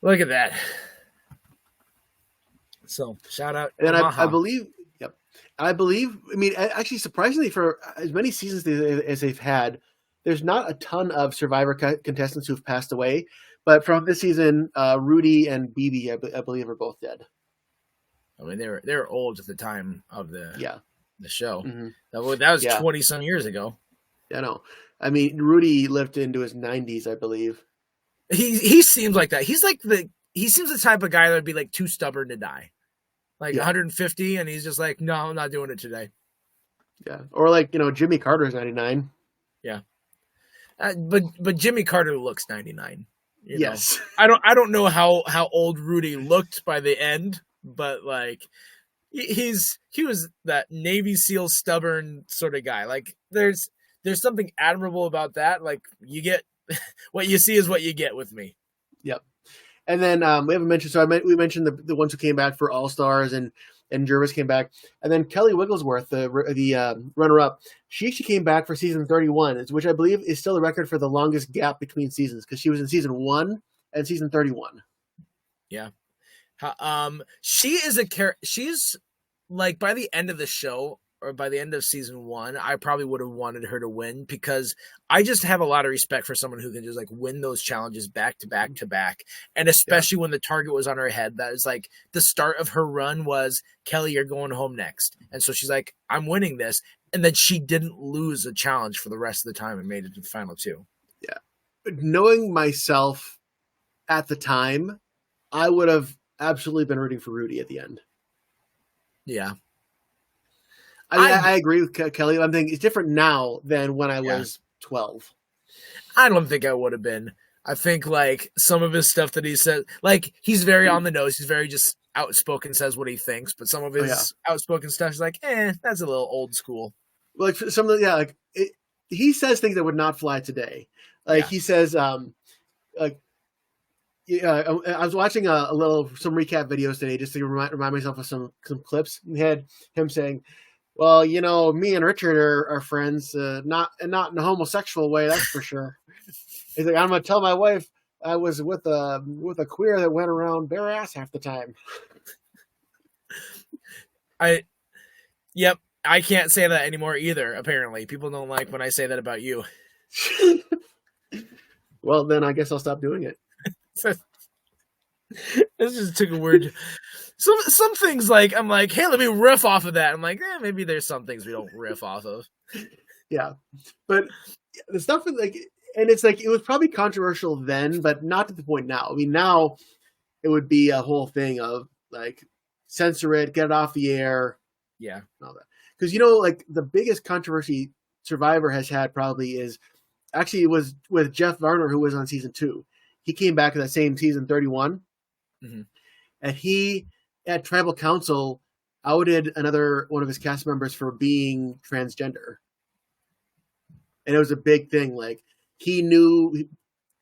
Look at that. So, shout out. And Omaha. I believe, yep. I mean, actually, surprisingly, for as many seasons as they've had, there's not a ton of Survivor contestants who've passed away. But from this season, Rudy and BB, I believe, are both dead. I mean, they were old at the time of the show. Mm-hmm. That was 20-some years ago. I know. I mean, Rudy lived into his 90s, I believe. He seems like that. He seems the type of guy that would be like too stubborn to die. Like 150, and he's just like, no, I'm not doing it today. Yeah, or like Jimmy Carter's 99. Yeah, but Jimmy Carter looks 99. Yes, I don't know how old Rudy looked by the end, but like he was that Navy SEAL stubborn sort of guy. Like there's something admirable about that. Like you get what you see is what you get with me. Yep. And then we haven't mentioned. So we mentioned the ones who came back for All Stars, and Jervis came back, and then Kelly Wigglesworth, the runner up, she actually came back for season 31, which I believe is still the record for the longest gap between seasons, because she was in season 1 and season 31. Yeah. She is she's like, by the end of the show, or by the end of season 1, I probably would have wanted her to win, because I just have a lot of respect for someone who can just like win those challenges back to back to back. And especially when the target was on her head, that is like the start of her run was, Kelly, you're going home next. And so she's like, I'm winning this. And then she didn't lose a challenge for the rest of the time and made it to the final 2. Yeah. But knowing myself at the time, I would have absolutely been rooting for Rudy at the end. Yeah. I agree with Kelly. I'm thinking it's different now than when I was 12. I don't think I would have been. I think like some of his stuff that he said, like he's very on the nose. He's very just outspoken, says what he thinks. But some of his outspoken stuff is like, that's a little old school. Like some of the, he says things that would not fly today. Like he says, I was watching some recap videos today just to remind myself of some clips. And had him saying, well, me and Richard are friends, not in a homosexual way, that's for sure. He's like, I'm gonna tell my wife I was with a queer that went around bare ass half the time. I can't say that anymore either. Apparently, people don't like when I say that about you. Well, then I guess I'll stop doing it. This just took a weird. Some things, like I'm like, hey, let me riff off of that. I'm like, maybe there's some things we don't riff off of. Yeah, but the stuff with and it's like it was probably controversial then, but not to the point now. I mean, now it would be a whole thing of like censor it, get it off the air, and all that. Because like the biggest controversy Survivor has had probably is actually it was with Jeff Varner, who was on season 2. he came back in that same season, 31, Mm-hmm. and he at tribal council outed another one of his cast members for being transgender, and it was a big thing. Like he knew,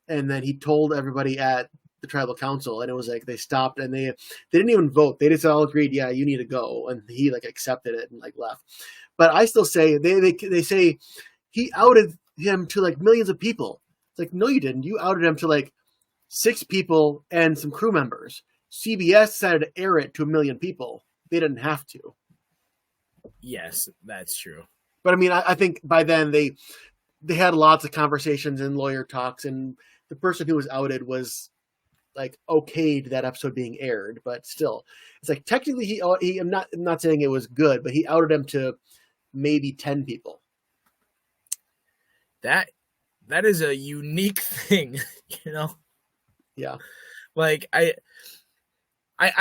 and then he told everybody at the tribal council, and it was like they stopped and they didn't even vote. They just all agreed, yeah, you need to go, and he like accepted it and like left. But I still say they say he outed him to like millions of people. It's like, no, you didn't. You outed him to like 6 people and some crew members. CBS decided to air it to 1 million people. They didn't have to. Yes, that's true. But I mean, I think by then they had lots of conversations and lawyer talks, and the person who was outed was like okayed that episode being aired, but still, it's like technically he I'm not saying it was good, but he outed him to maybe 10 people. That is a unique thing, you know. Yeah, Like I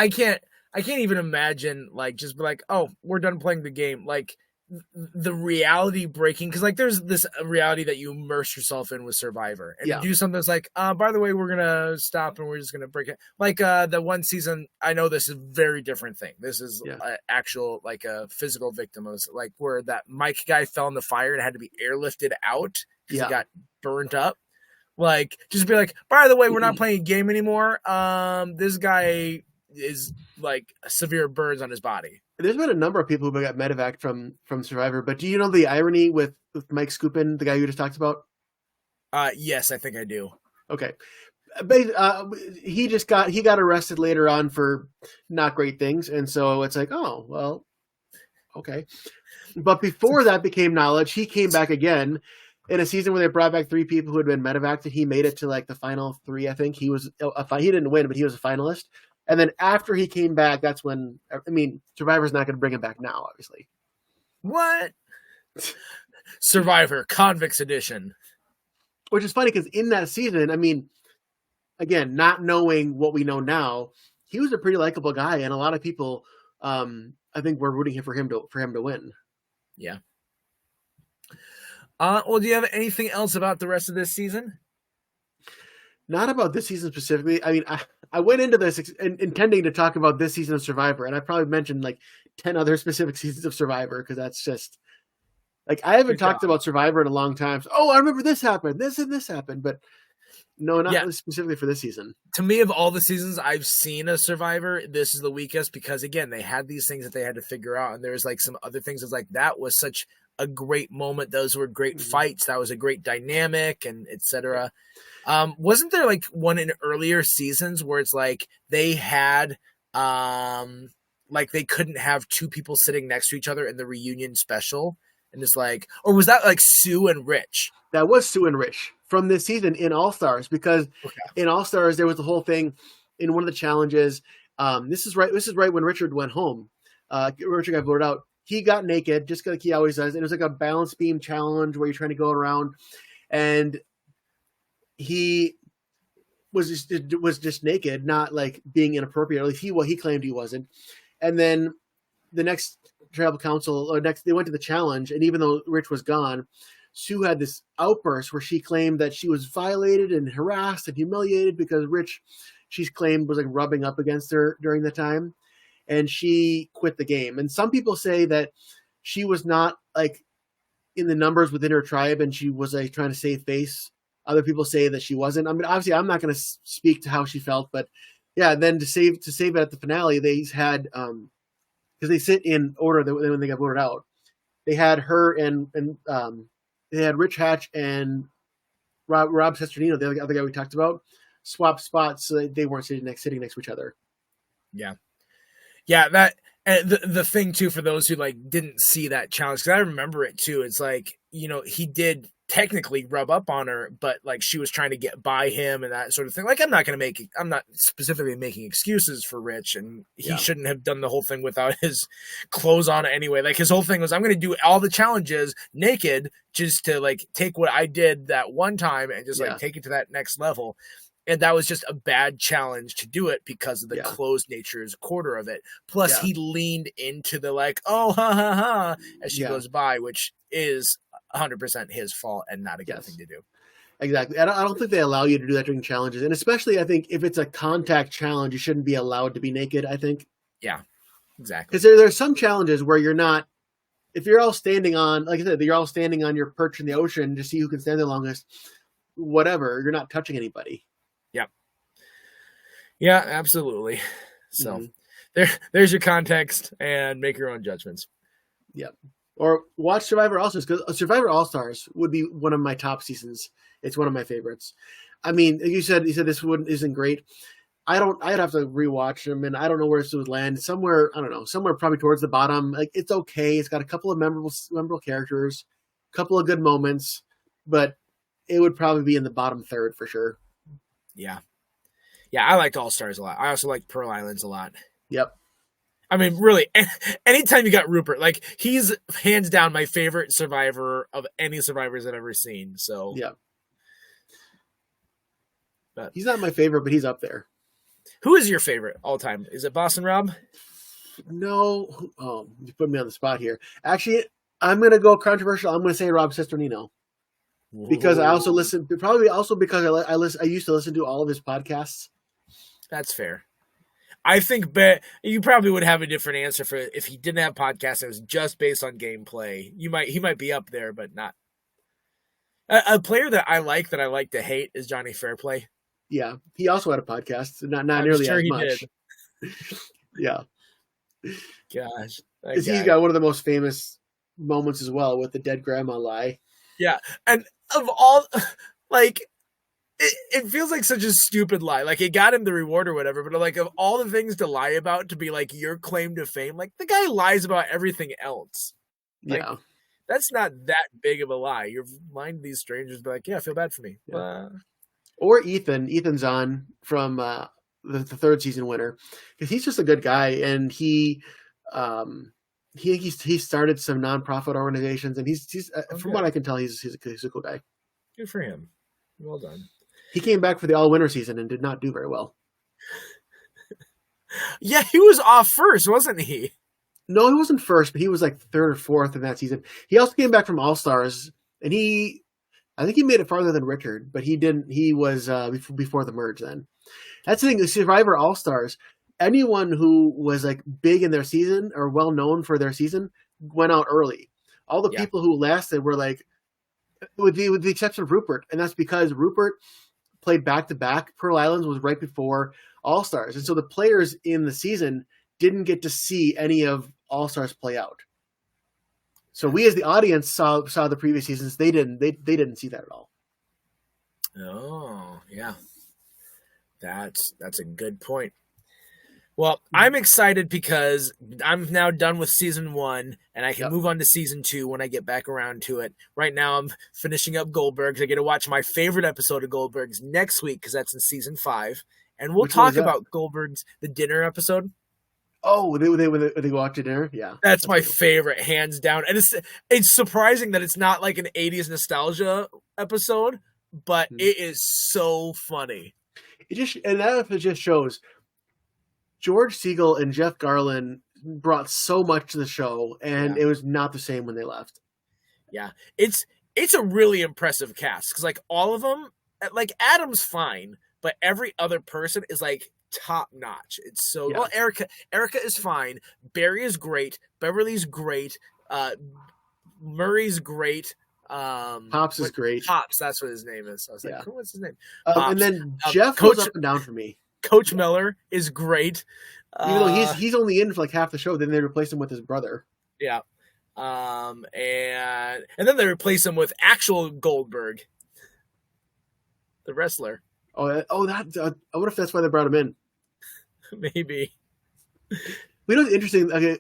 can't even imagine like just be like, oh, we're done playing the game. Like the reality breaking, because like there's this reality that you immerse yourself in with Survivor, and yeah. to do something that's like, by the way, we're gonna stop and we're just gonna break it. Like the one season, I know this is a very different thing. This is actual like a physical victim of like where that Mike guy fell in the fire and had to be airlifted out because he got burnt up. Like just be like, by the way, we're not playing a game anymore. This guy is like severe burns on his body. There's been a number of people who got medevac from Survivor, but do you know the irony with Mike Skupin, the guy you just talked about? Yes, I think I do. Okay. He got arrested later on for not great things, and so it's like, oh well, okay. But before that became knowledge, he came back again in a season where they brought back 3 people who had been medevaced. He made it to like the final 3, I think. He didn't win, but he was a finalist. And then after he came back, that's when, I mean, Survivor's not going to bring him back now, obviously. What? Survivor Convicts Edition. Which is funny because in that season, I mean, again, not knowing what we know now, he was a pretty likable guy, and a lot of people, I think, were rooting for him to win. Yeah. Well, do you have anything else about the rest of this season? Not about this season specifically. I mean, I went into this intending to talk about this season of Survivor, and I probably mentioned like 10 other specific seasons of Survivor because that's just like I haven't talked about Survivor in a long time. So, I remember this happened, this and this happened, but no, not specifically for this season. To me, of all the seasons I've seen of Survivor, this is the weakest because again, they had these things that they had to figure out, and there's like some other things that's like that was such a great moment. Those were great fights. That was a great dynamic, and etc. Wasn't there like one in earlier seasons where it's like they had like they couldn't have 2 people sitting next to each other in the reunion special, and it's like, or was that like Sue and Rich? That was Sue and Rich from this season in All Stars, because in All Stars there was the whole thing in one of the challenges. This is right when Richard went home. Richard got voted out. He got naked, just like he always does. And it was like a balance beam challenge where you're trying to go around, and he was just naked, not like being inappropriate. At least he claimed he wasn't. And then the next tribal council, or next, they went to the challenge, and even though Rich was gone, Sue had this outburst where she claimed that she was violated and harassed and humiliated because Rich, she's claimed, was like rubbing up against her during the time, and she quit the game. And some people say that she was not like in the numbers within her tribe, and she was like trying to save face. Other people say that she wasn't. I mean, obviously, I'm not going to speak to how she felt, but yeah. Then to save it at the finale, they had because they sit in order when they got voted out. They had her and they had Rich Hatch and Rob Sesternino, the other guy we talked about, swap spots so they weren't sitting next to each other. Yeah, that. And the thing too, for those who like didn't see that challenge, because I remember it too. It's like, he did technically rub up on her, but like she was trying to get by him and that sort of thing. Like I'm not specifically making excuses for Rich, and he shouldn't have done the whole thing without his clothes on anyway. Like his whole thing was, I'm going to do all the challenges naked just to like take what I did that one time and just like take it to that next level. And that was just a bad challenge to do it because of the closed nature's quarter of it. Plus, he leaned into the like, oh, ha, ha, ha, as she goes by, which is 100% his fault and not a good thing to do. Exactly. I don't think they allow you to do that during challenges, and especially I think if it's a contact challenge, you shouldn't be allowed to be naked. I think. Yeah, exactly. Because there's some challenges where you're not. If you're all standing on, like I said, you're all standing on your perch in the ocean to see who can stand the longest. Whatever, you're not touching anybody. Yeah. Yeah, absolutely. So Mm-hmm. there's your context, and make your own judgments. Yep. Or watch Survivor All Stars, because Survivor All Stars would be one of my top seasons. It's one of my favorites. I mean, you said this isn't great. I'd have to rewatch them, and I don't know where this would land. Somewhere, I don't know, somewhere probably towards the bottom. Like, it's okay. It's got a couple of memorable characters, a couple of good moments, but it would probably be in the bottom third for sure. Yeah. Yeah, I liked All Stars a lot. I also liked Pearl Islands a lot. Yep. I mean, really, anytime you got Rupert, like, he's hands down my favorite survivor of any survivors I've ever seen. So yeah, but he's not my favorite, but he's up there. Who is your favorite all time? Is it Boston Rob? No. Oh, you put me on the spot here. Actually, I'm going to go controversial. I'm going to say Rob Sesternino. Because I also listen, probably also because I used to listen to all of his podcasts. That's fair. I think you probably would have a different answer for if he didn't have podcasts. It was just based on gameplay. He might be up there, but not. A player that I like to hate is Johnny Fairplay. Yeah, he also had a podcast, not nearly as much. Yeah. Gosh, because he's got one of the most famous moments as well with the dead grandma lie. Yeah, and of all, like, it feels like such a stupid lie. Like, it got him the reward or whatever, but like, of all the things to lie about to be like your claim to fame, like, the guy lies about everything else. Like, yeah. That's not that big of a lie. You're lying to these strangers, be like, yeah, feel bad for me. Yeah. Or Ethan's on from the third season winner, because he's just a good guy, and he started some nonprofit organizations, and he's from what I can tell, he's a cool guy. Good for him. Well done. He came back for the all winter season and did not do very well. Yeah, he was off first, wasn't he? No, he wasn't first, but he was like third or fourth in that season. He also came back from All Stars, and I think he made it farther than Richard, but he didn't. He was before the merge then. That's the thing. The Survivor All Stars, anyone who was like big in their season or well known for their season went out early. All the people who lasted were like, with the exception of Rupert, and that's because Rupert played back to back. Pearl Islands was right before All Stars, and so the players in the season didn't get to see any of All Stars play out. So we, as the audience, saw the previous seasons. They didn't see that at all. Oh, yeah, that's a good point. Well, I'm excited because I'm now done with season 1, and I can move on to season 2 when I get back around to it. Right now, I'm finishing up Goldberg's. I get to watch my favorite episode of Goldberg's next week because that's in season 5, and we'll talk about Goldberg's the dinner episode. Oh, they go out to dinner? Yeah. That's my favorite, hands down. And it's surprising that it's not like an 80s nostalgia episode, but it is so funny. That just shows George Siegel and Jeff Garlin brought so much to the show, and it was not the same when they left. Yeah. It's a really impressive cast, because like all of them, like Adam's fine, but every other person is like top notch. It's so well. Erica is fine. Barry is great. Beverly's great. Murray's great. Pops is great. Pops, that's what his name is. I was like, what's his name? And then Jeff goes up and down for me. Coach Miller is great. Even though he's only in for like half the show, then they replace him with his brother. Yeah. And then they replace him with actual Goldberg, the wrestler. I wonder if that's why they brought him in. Maybe. We know, it's interesting. Okay,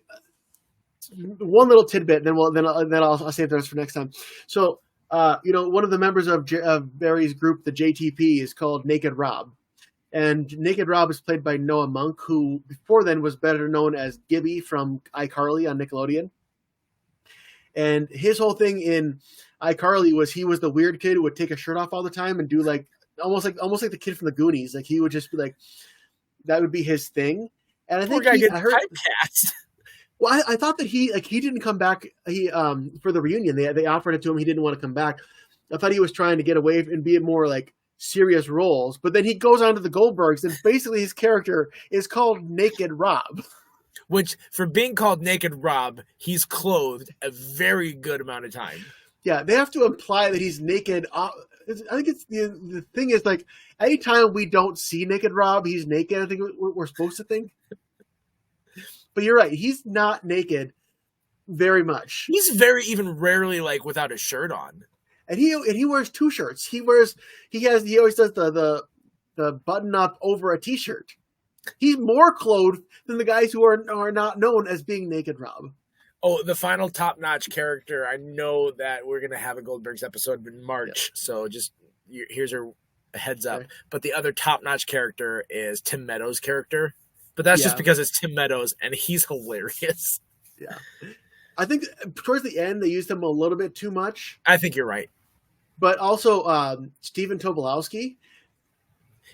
one little tidbit, then I'll save the rest for next time. So, one of the members of Barry's group, the JTP, is called Naked Rob, and Naked Rob is played by Noah Monk, who before then was better known as Gibby from iCarly on Nickelodeon. And his whole thing in iCarly was he was the weird kid who would take his shirt off all the time and do like almost like the kid from the Goonies. Like he would just be like, that would be his thing. And I think I heard typecast. Well, I thought that he didn't come back. He for the reunion they offered it to him. He didn't want to come back. I thought he was trying to get away and be more like serious roles, but then he goes on to the Goldbergs, and basically his character is called Naked Rob. Which, for being called Naked Rob, he's clothed a very good amount of time. Yeah, they have to imply that he's naked. I think it's the thing is like anytime we don't see Naked Rob, he's naked. I think we're supposed to think. But you're right, he's not naked very much. He's very even rarely like without a shirt on. And he wears two shirts. He always does the button up over a t-shirt. He's more clothed than the guys who are not known as being Naked Rob. Oh, the final top-notch character. I know that we're going to have a Goldbergs episode in March, so just here's a heads up. Okay. But the other top-notch character is Tim Meadows' character. But that's just because it's Tim Meadows, and he's hilarious. Yeah. I think towards the end, they used him a little bit too much. I think you're right. But also, Stephen Tobolowsky.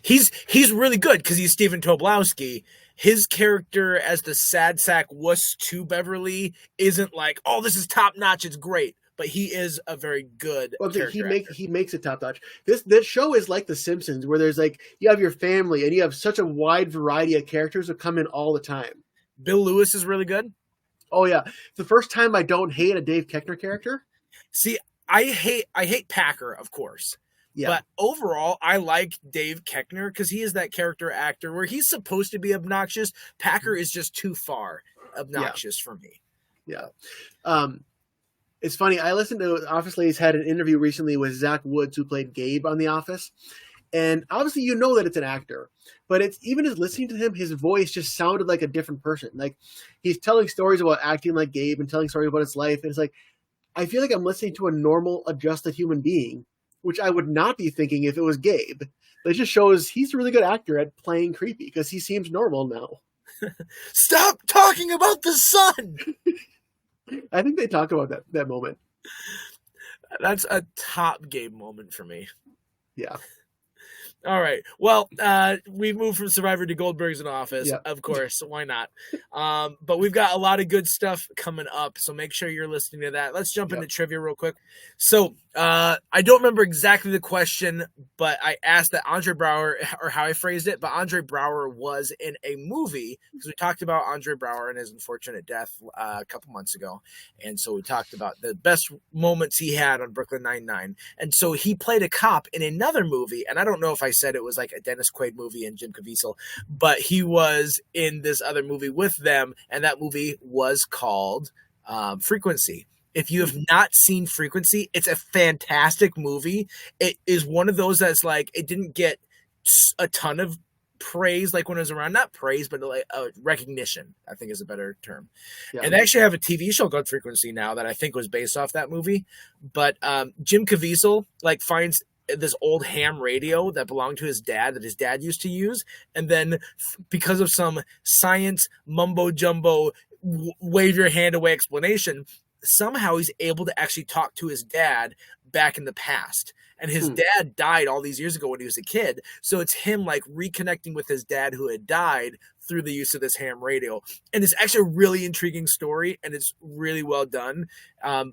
He's really good because he's Stephen Tobolowsky. His character as the sad sack wuss to Beverly isn't like, oh, this is top notch, it's great. But he is a very good character. He makes it top notch. This show is like The Simpsons, where there's like you have your family and you have such a wide variety of characters that come in all the time. Bill Lewis is really good. Oh yeah, it's the first time I don't hate a Dave Koechner character. See, I hate Packer, of course. Yeah. But overall, I like Dave Koechner because he is that character actor where he's supposed to be obnoxious. Packer is just too far obnoxious for me. Yeah. It's funny. I listened to Office Ladies had an interview recently with Zach Woods, who played Gabe on The Office. And obviously you know that it's an actor. But it's even as listening to him, his voice just sounded like a different person. Like he's telling stories about acting like Gabe and telling stories about his life. And it's like, I feel like I'm listening to a normal, adjusted human being, which I would not be thinking if it was Gabe. But it just shows he's a really good actor at playing creepy because he seems normal now. Stop talking about the sun! I think they talk about that moment. That's a top Gabe moment for me. Yeah. All right. Well, we moved from Survivor to Goldbergs in Office, of course. Why not? But we've got a lot of good stuff coming up, so make sure you're listening to that. Let's jump into trivia real quick. So I don't remember exactly the question, but I asked that Andre Braugher, or how I phrased it, but Andre Braugher was in a movie, because we talked about Andre Braugher and his unfortunate death a couple months ago. And so we talked about the best moments he had on Brooklyn Nine-Nine. And so he played a cop in another movie, and I don't know if I said it was like a Dennis Quaid movie and Jim Caviezel, but he was in this other movie with them, and that movie was called Frequency. If you have not seen Frequency, it's a fantastic movie. It is one of those that's like, it didn't get a ton of praise like when it was around, not praise, but like recognition, I think is a better term. Yeah. And they actually have a TV show called Frequency now that I think was based off that movie. But Jim Caviezel like finds this old ham radio that belonged to his dad that his dad used to use, and then because of some science mumbo jumbo wave your hand away explanation, somehow he's able to actually talk to his dad back in the past. And his dad died all these years ago when he was a kid. So it's him like reconnecting with his dad who had died through the use of this ham radio. And it's actually a really intriguing story, and it's really well done,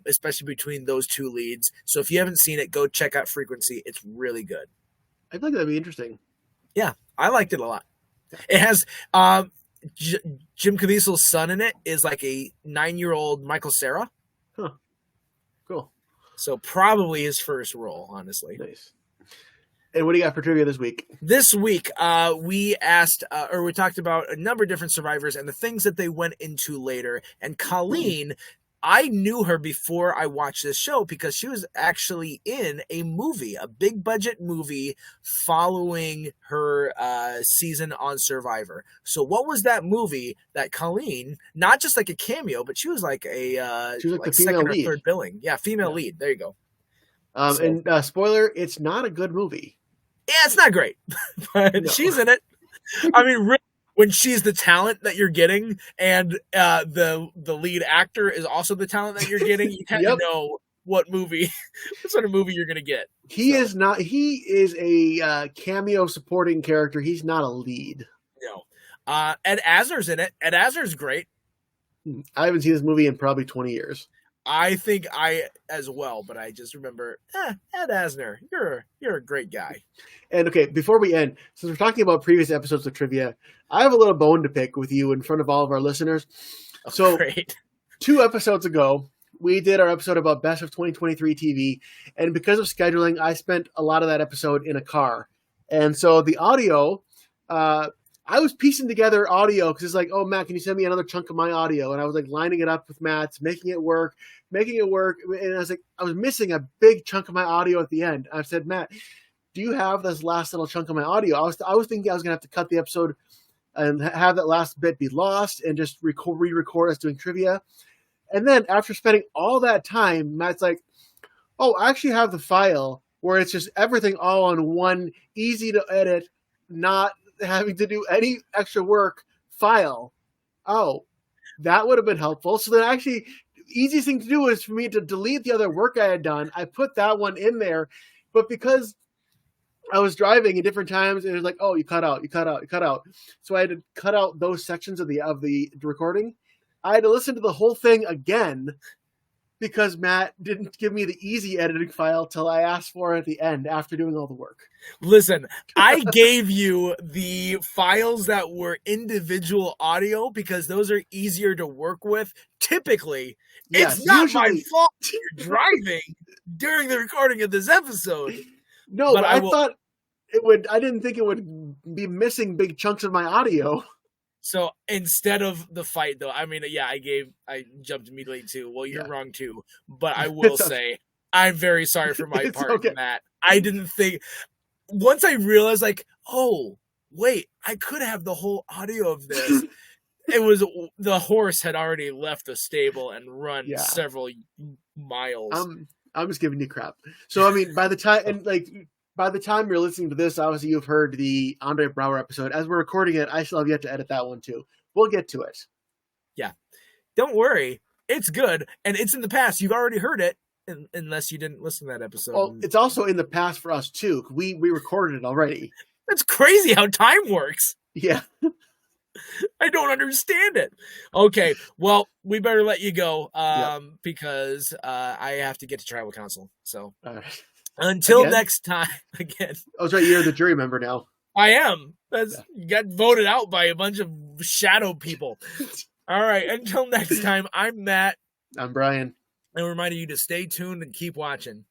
especially between those two leads. So if you haven't seen it, go check out Frequency. It's really good. I think that'd be interesting. Yeah, I liked it a lot. It has Jim Caviezel's son in it is like a 9-year-old Michael Cera. Huh. Cool. So probably his first role, honestly. Nice. And what do you got for trivia this week? This week, we asked, or we talked about a number of different survivors and the things that they went into later. And Colleen, I knew her before I watched this show because she was actually in a movie, a big budget movie following her season on Survivor. So what was that movie that Colleen, not just like a cameo, but she was like a she was like the second lead. or third billing. Yeah, female lead. There you go. And spoiler, it's not a good movie. Yeah, it's not great, but she's in it. I mean, really, when she's the talent that you're getting, and the lead actor is also the talent that you're getting, you kind of know what sort of movie you're going to get. He is not. He is a cameo supporting character. He's not a lead. No. Ed Asner's in it. Ed Asner's great. I haven't seen this movie in probably 20 years. I think I as well, but I just remember, Ed Asner, you're a great guy. And okay, before we end, since we're talking about previous episodes of trivia, I have a little bone to pick with you in front of all of our listeners. Oh, So, great. 2 episodes ago, we did our episode about Best of 2023 TV, and because of scheduling, I spent a lot of that episode in a car. And so the audio, I was piecing together audio because it's like, oh, Matt, can you send me another chunk of my audio? And I was like lining it up with Matt's, making it work. And I was like, I was missing a big chunk of my audio at the end. I said, Matt, do you have this last little chunk of my audio? I was thinking I was going to have to cut the episode and have that last bit be lost and just re-record us doing trivia. And then after spending all that time, Matt's like, oh, I actually have the file where it's just everything all on one easy to edit, not having to do any extra work file. Oh, that would have been helpful. So then actually, the easiest thing to do is for me to delete the other work I had done. I put that one in there, but because I was driving at different times, and it was like, oh, you cut out. So I had to cut out those sections of the recording. I had to listen to the whole thing again because Matt didn't give me the easy editing file till I asked for it at the end after doing all the work. Listen, I gave you the files that were individual audio because those are easier to work with. Typically, Yes, it's not usually. my fault you're driving during the recording of this episode. No, but I thought it would. I didn't think it would be missing big chunks of my audio. So instead of the fight, though, I mean, yeah, I jumped immediately too. Well, you're wrong too, but I will say I'm very sorry for my part in that. I didn't think. Once I realized, like, oh wait, I could have the whole audio of this. It was the horse had already left the stable and run several miles. I'm just giving you crap. So I mean, by the time you're listening to this, obviously you've heard the Andre Brower episode. As we're recording it, I still have yet to edit that one too. We'll get to it. Yeah, don't worry, it's good and it's in the past. You've already heard it, unless you didn't listen to that episode. Well, it's also in the past for us too. We recorded it already. That's crazy how time works. Yeah. I don't understand it. Okay, well, we better let you go because I have to get to tribal council. So all right. Until next time, again. Oh, that's right. You're the jury member now. I am. You got voted out by a bunch of shadow people. All right, until next time, I'm Matt. I'm Brian. And reminding you to stay tuned and keep watching.